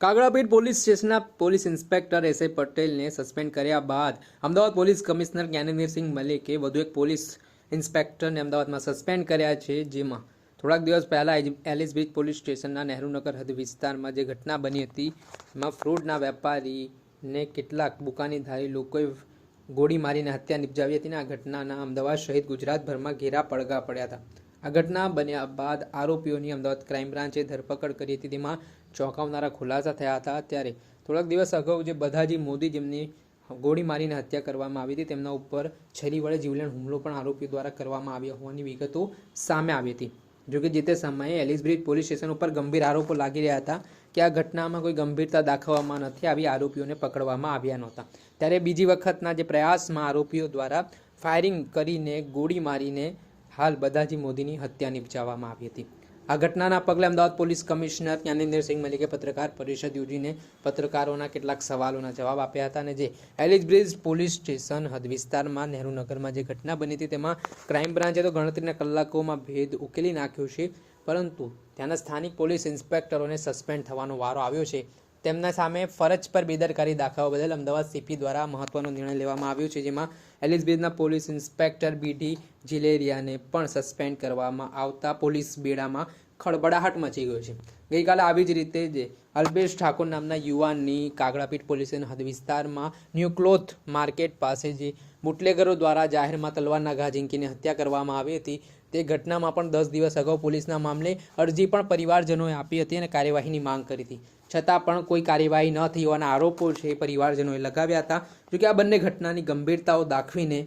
Kagdapith police સ્ટેશનના police inspector SI પટેલને suspend કર્યા બાદ અમદાવાદ પોલીસ કમિશનર જ્ઞાનેન્દ્રસિંહ મલિકે વધુ એક પોલીસ ઇન્સ્પેક્ટરને અમદાવાદમાં સસ્પેન્ડ કર્યા છે, જેમાં થોડાક દિવસ પહેલાં એલિસ બ્રિજ પોલીસ સ્ટેશનના નહેરુનગર હદ વિસ્તારમાં જે ઘટના બની હતી, એમાં ફ્રૂટના વેપારીને કેટલાક બુકાનીધારી લોકોએ ગોળી મારીને હત્યા નિપજાવી હતી. આ ઘટનાના અમદાવાદ સહિત ગુજરાતભરમાં ઘેરા પડઘા પડ્યા હતા. આ ઘટના બન્યા બાદ આરોપીઓની અમદાવાદ ક્રાઇમ બ્રાન્ચે ધરપકડ કરી હતી. તેમાં ચોંકાવનારા ખુલાસા થયા હતા. ત્યારે થોડાક દિવસ અગાઉ જે બધાજી મોદી જેમની ગોળી મારીને હત્યા કરવામાં આવી હતી, તેમના ઉપર છરી વડે જીવલેણ હુમલો પણ આરોપીઓ દ્વારા કરવામાં આવ્યો હોવાની વિગતો સામે આવી હતી. જોકે જે તે સમયે એલિસ બ્રિજ પોલીસ સ્ટેશન ઉપર ગંભીર આરોપો લાગી રહ્યા હતા કે આ ઘટનામાં કોઈ ગંભીરતા દાખવવામાં નથી આવી, આરોપીઓને પકડવામાં આવ્યા નહોતા. ત્યારે બીજી વખતના જે પ્રયાસમાં આરોપીઓ દ્વારા ફાયરિંગ કરીને ગોળી મારીને હાલ બધાજી મોદીની હત્યા નિપજાવવામાં આવી હતી. આ ઘટનાના પગલે અમદાવાદ પોલીસ કમિશનર જ્ઞાનેન્દ્રસિંહ મલિકે પત્રકાર પરિષદ યોજીને પત્રકારોના કેટલાક સવાલોના જવાબ આપ્યા હતા. અને જે એલિસ બ્રિજ પોલીસ સ્ટેશન હદ વિસ્તારમાં નહેરુનગરમાં જે ઘટના બની હતી, તેમાં ક્રાઇમ બ્રાન્ચે તો ગણતરીના કલાકોમાં ભેદ ઉકેલી નાખ્યો છે, પરંતુ ત્યાંના સ્થાનિક પોલીસ ઇન્સ્પેક્ટરોને સસ્પેન્ડ થવાનો વારો આવ્યો છે. તેમના સામે ફરજ પર બેદરકારી દાખવવા બદલ અમદાવાદ સીપી દ્વારા મહત્વનો નિર્ણય લેવામાં આવ્યો છે, જેમાં એલિસ બ્રિજના પોલીસ ઇન્સ્પેક્ટર બીડી જીલેરિયાને પણ સસ્પેન્ડ કરવામાં આવતા પોલીસ બેડામાં ખળબળાહટ મચી ગયો છે. ગઈકાલે આવી જ રીતે જ અલ્પેશ ઠાકોર નામના યુવાનની કાગડાપીઠ પોલીસે હદ વિસ્તારમાં ન્યૂ ક્લોથ માર્કેટ પાસે જે બુટલેગરો દ્વારા જાહેરમાં તલવારના ઘા ઝીંકીને હત્યા કરવામાં આવી હતી, તે ઘટનામાં પણ 10 દિવસ અગાઉ પોલીસના મામલે અરજી પણ પરિવારજનોએ આપી હતી અને કાર્યવાહીની માંગ કરી હતી. છતાં પણ કોઈ કાર્યવાહી ન થઈ હોવાના આરોપો છે પરિવારજનોએ લગાવ્યા હતા. જોકે આ બંને ઘટનાની ગંભીરતાઓ દાખવીને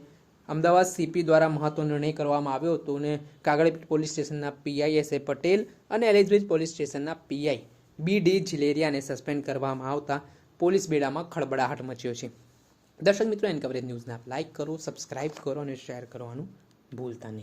અમદાવાદ સીપી દ્વારા મહત્વનો નિર્ણય કરવામાં આવ્યો હતો અને કાગડાપીઠ પોલીસ સ્ટેશનના પીઆઈ એસઆઈ પટેલ અને એલિસ બ્રિજ પોલીસ સ્ટેશનના પીઆઈ બીડી જીલેરિયાને સસ્પેન્ડ કરવામાં આવતા પોલીસ બેડામાં ખળબળાહટ મચ્યો છે. દર્શક મિત્રો, એન કવરેજ ન્યૂઝને આપ લાઇક કરો, સબસ્ક્રાઇબ કરો અને શેર કરવાનું ભૂલતા નહીં.